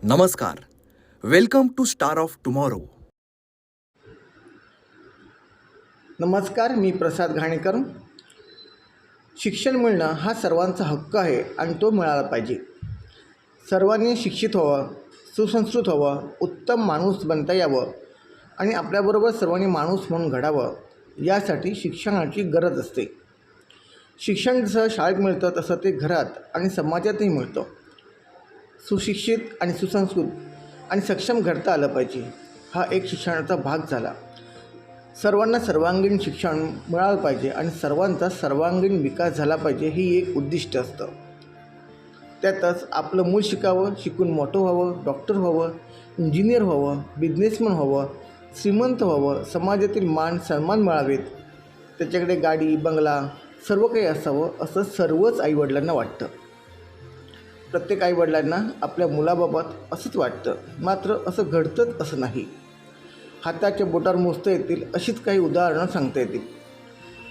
नमस्कार. Welcome to star of tomorrow. नमस्कार, मी प्रसाद घाणेकर. शिक्षण मिळणं हा सर्वांचा हक्क आहे आणि तो मिळाला पाहिजे. सर्वांनी शिक्षित व्हावं, सुसंस्कृत व्हावं, उत्तम माणूस बनता यावं आणि आपल्याबरोबर सर्वांनी माणूस म्हणून घडावं, यासाठी शिक्षणाची गरज असते. शिक्षण जसं शाळेत मिळतं तसं ते घरात आणि समाजातही मिळतं. सुशिक्षित आणि सुसंस्कृत आणि सक्षम घडता आलं पाहिजे, हा एक शिक्षणाचा भाग झाला. सर्वांना सर्वांगीण शिक्षण मिळालं पाहिजे आणि सर्वांचा सर्वांगीण विकास झाला पाहिजे, ही एक उद्दिष्ट असतं. त्यातच आपलं मूल शिकावं, शिकून मोठं व्हावं, डॉक्टर व्हावं, इंजिनियर व्हावं, बिझनेसमन व्हावं, श्रीमंत व्हावं, समाजातील मान सन्मान मिळावेत, त्याच्याकडे गाडी बंगला सर्व काही असावं, असं सर्वच आईवडिलांना वाटतं. प्रत्येक आईवडिलांना आपल्या मुलाबाबत असंच वाटतं. मात्र असं घडतंच असं नाही. हाताच्या बोटावर मोजता येतील अशीच काही उदाहरणं सांगता येतील.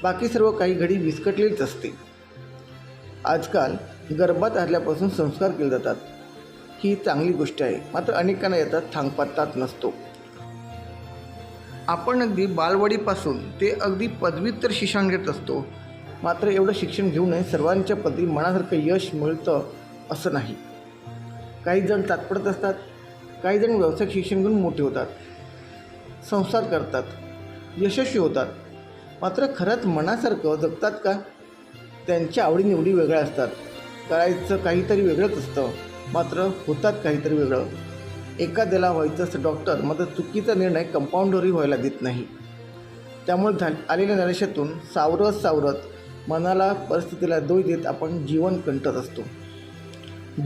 बाकी सर्व काही घडी विस्कटलेलीच असते. आजकाल गर्भात आल्यापासून संस्कार केले जातात, ही चांगली गोष्ट आहे. मात्र अनेकांना याचा थांगपत्ताच नसतो. आपण अगदी बालवाडीपासून ते अगदी पदव्युत्तर शिक्षण घेत असतो. मात्र एवढं शिक्षण घेऊनही सर्वांच्या पदरी मनासारखं यश मिळतं असं नाही. काही जण तात्पडत असतात, काही जण व्यावसायिक शिक्षण घेऊन मोठे होतात, संसार करतात, यशस्वी होतात. मात्र खरंच मनासारखं जगतात का? त्यांच्या आवडीनिवडी वेगळ्या असतात. करायचं काहीतरी वेगळंच असतं, मात्र होतात काहीतरी वेगळं. एखाद्याला व्हायचं असतं डॉक्टर, मात्र चुकीचा निर्णय कंपाऊंडरही व्हायला देत नाही. त्यामुळे आलेल्या नैराश्यातून सावरत मनाला परिस्थितीला दोष देत आपण जीवन कंटत असतो.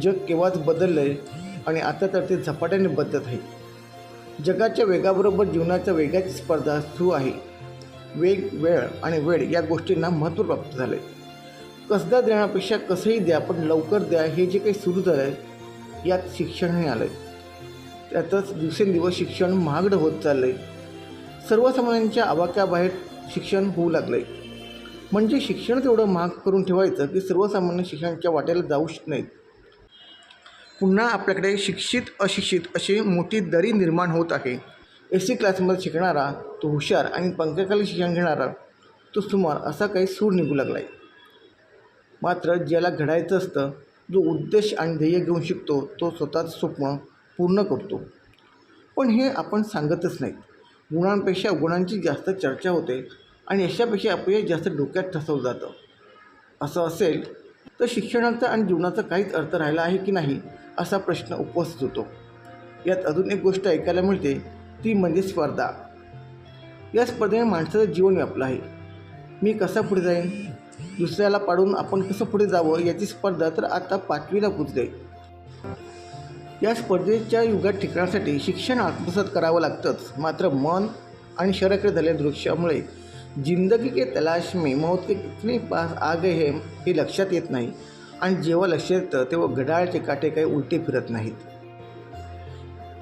जग केव्हाच बदललं आहे आणि आता तर ते झपाट्याने बदलत आहे. जगाच्या वेगाबरोबर जीवनाच्या वेगाची स्पर्धा सुरू आहे. वेग, वेळ आणि वेळ या गोष्टींना महत्त्व प्राप्त झालं आहे. कसदा देण्यापेक्षा कसंही द्या, पण लवकर द्या, हे जे काही सुरू झालं आहे यात शिक्षणही आलं आहे. त्यातच दिवसेंदिवस शिक्षण महागडं होत चाललं आहे. सर्वसामान्यांच्या आवाक्याबाहेर शिक्षण होऊ लागलं आहे. म्हणजे शिक्षण तेवढं महाग करून ठेवायचं की सर्वसामान्य शिक्षणाच्या वाट्याला जाऊच नाहीत. पुन्हा आपल्याकडे शिक्षित अशिक्षित अशी मोठी दरी निर्माण होत आहे. AC क्लासमध्ये शिकणारा तो हुशार आणि पंख्याखाली शिक्षण घेणारा तो सुमार, असा काही सूर निघू लागला आहे. मात्र ज्याला घडायचं असतं, जो उद्देश आणि ध्येय घेऊन शिकतो, तो स्वतःचं स्वप्न पूर्ण करतो. पण हे आपण सांगतच नाहीत. गुणांपेक्षा गुणांची जास्त चर्चा होते आणि यशापेक्षा अपयश जास्त डोक्यात ठसवलं जातं. असं असेल तर शिक्षणाचा आणि जीवनाचा काहीच अर्थ राहिला आहे की नाही, असा प्रश्न उपस्थित होतो. यात अजून एक गोष्ट ऐकायला मिळते, ती म्हणजे स्पर्धा. या स्पर्धेने माणसाचं जीवन व्यापलं आहे. मी कसा पुढे जाईन, दुसऱ्याला पाडून आपण कसं पुढे जावं, याची स्पर्धा तर आता 5वीला पोचली. या स्पर्धेच्या युगात टिकण्यासाठी शिक्षण आत्मसात करावं लागतंच. मात्र मन आणि शरीराकडे झालेल्या दुर्लक्षामुळे जिंदगी के तलाश में मौत के कितने पास आ गए हैं हे लक्षात येत नाही. आणि जेव्हा लक्षात येतं तेव्हा घड्याळाचे काटे काही उलटे फिरत नाहीत.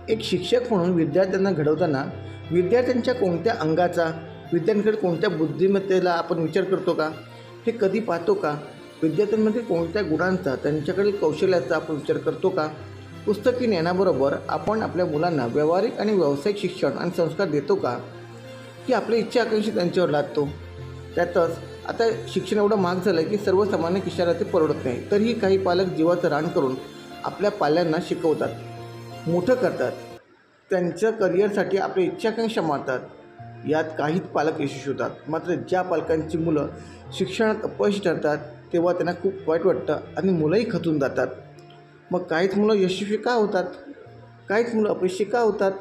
एक शिक्षक म्हणून विद्यार्थ्यांना घडवताना विद्यार्थ्यांच्या कोणत्या अंगाचा, विद्यार्थ्यांकडे कोणत्या बुद्धिमत्तेला आपण विचार करतो का, हे कधी पाहतो का? विद्यार्थ्यांमध्ये कोणत्या गुणांचा, त्यांच्याकडील कौशल्याचा आपण विचार करतो का? पुस्तकी ज्ञानाबरोबर आपण आपल्या मुलांना व्यावहारिक आणि व्यावसायिक शिक्षण आणि संस्कार देतो का, की आपली इच्छा आकांक्षा त्यांच्यावर लादतो? त्यातच आता शिक्षण एवढं महाग झालं आहे की सर्वसामान्य खिशाला ते परवडत नाही. तरीही काही पालक जीवाचं रान करून आपल्या पाल्यांना शिकवतात, मोठं करतात, त्यांच्या करिअरसाठी आपली इच्छा आकांक्षा मारतात. यात काहीच पालक यशस्वी होतात. मात्र ज्या पालकांची मुलं शिक्षणात अपयशी ठरतात तेव्हा त्यांना खूप वाईट वाटतं आणि मुलंही खचून जातात. मग काहीच मुलं यशस्वी का होतात, काहीच मुलं अपयशी का होतात?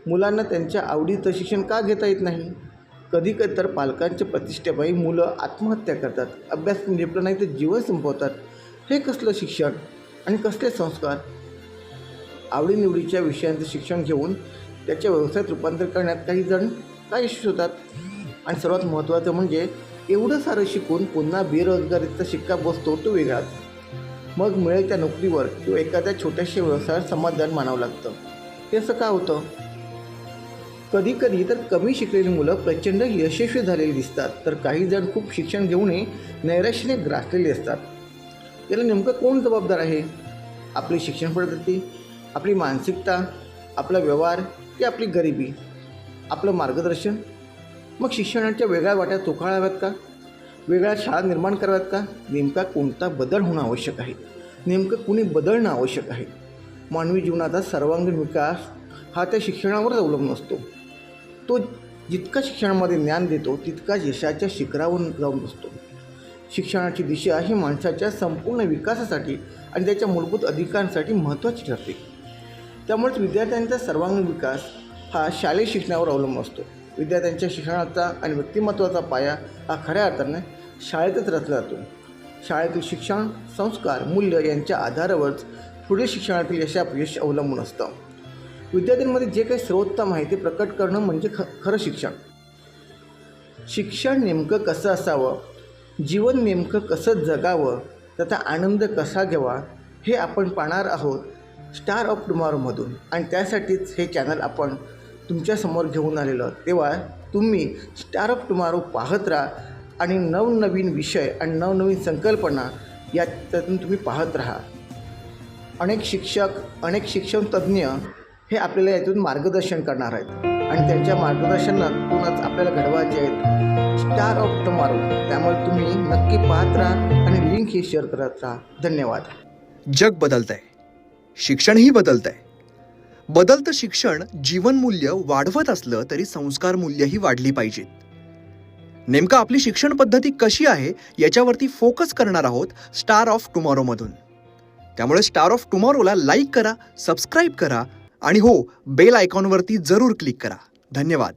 मुलांना त्यांच्या आवडीचं शिक्षण का घेता येत नाही? कधी तर पालकांच्या प्रतिष्ठेपायी मुलं आत्महत्या करतात, अभ्यास झेपलं नाही तर जीवन संपवतात. हे कसलं शिक्षण आणि कसले संस्कार? आवडीनिवडीच्या विषयांचं शिक्षण घेऊन त्याच्या व्यवसायात रूपांतर करण्यात काही जण का यशस्वी होतात? आणि सर्वात महत्त्वाचं म्हणजे एवढं सारं शिकून पुन्हा बेरोजगारीचा शिक्का बसतो तो वेगळाच. मग मिळेल त्या नोकरीवर किंवा एखाद्या छोट्याशा व्यवसायात समाधान मानावं लागतं. हे असं का होतं? कधी कधी तर कमी शिकलेली मुलं प्रचंड यशस्वी झालेली दिसतात, तर काही जण खूप शिक्षण घेऊनही नैराश्याने ग्रासलेली असतात. याला नेमकं कोण जबाबदार आहे? आपली शिक्षण पद्धती, आपली मानसिकता, आपला व्यवहार की आपली गरिबी, आपलं मार्गदर्शन? मग शिक्षणाच्या वेगळ्या वाट्या चोखाळाव्यात का? वेगळ्या शाळा निर्माण कराव्यात का? नेमका कोणता बदल होणं आवश्यक आहे? नेमकं कुणी बदलणं आवश्यक आहे? मानवी जीवनाचा सर्वांगीण विकास हा त्या शिक्षणावरच अवलंबून असतो. तो जितका शिक्षणामध्ये ज्ञान देतो तितकाच यशाच्या शिखरावर जाऊन बसतो. शिक्षणाची दिशा ही माणसाच्या संपूर्ण विकासासाठी आणि त्याच्या मूलभूत अधिकारांसाठी महत्त्वाची ठरते. त्यामुळेच विद्यार्थ्यांचा सर्वांगीण विकास हा शालेय शिक्षणावर अवलंबून असतो. विद्यार्थ्यांच्या शिक्षणाचा आणि व्यक्तिमत्त्वाचा पाया हा खऱ्या अर्थाने शाळेतच रचला जातो. शाळेतील शिक्षण, संस्कार, मूल्य यांच्या आधारावरच पुढील शिक्षणातील यश अवलंबून असतं. विद्यार्थ्यांमध्ये जे काही सर्वोत्तम आहे ते प्रकट करणं म्हणजे खरं शिक्षण. शिक्षण नेमकं कसं असावं, जीवन नेमकं कसं जगावं, त्याचा आनंद कसा घ्यावा हे आपण पाहणार आहोत स्टार ऑफ टुमॉरोमधून. आणि त्यासाठीच हे चॅनल आपण तुमच्यासमोर घेऊन आलेलं. तेव्हा तुम्ही स्टार ऑफ टुमॉरो पाहत राहा आणि नवनवीन विषय आणि नवनवीन संकल्पना यातून तुम्ही पाहत राहा. अनेक शिक्षक, अनेक शिक्षण तज्ज्ञ हे आपल्याला यातून मार्गदर्शन करणार आहेत आणि त्यांच्या मार्गदर्शनातूनच आपल्याला घडवायचे आहेत स्टार ऑफ टुमॉरो. त्यामुळे तुम्ही नक्की पाहत राहा आणि लिंक ही शेअर करत राहा. धन्यवाद. जग बदलतंय, शिक्षणही बदलतंय. बदलतं शिक्षण जीवनमूल्य वाढवत असलं तरी संस्कार मूल्यही वाढली पाहिजेत. नेमकं आपली शिक्षण पद्धती कशी आहे याच्यावरती फोकस करणार आहोत स्टार ऑफ टुमॉरोमधून. त्यामुळे स्टार ऑफ टुमॉरोला लाईक करा, सबस्क्राईब करा आणि हो, बेल आयकॉनवरती जरूर क्लिक करा. धन्यवाद.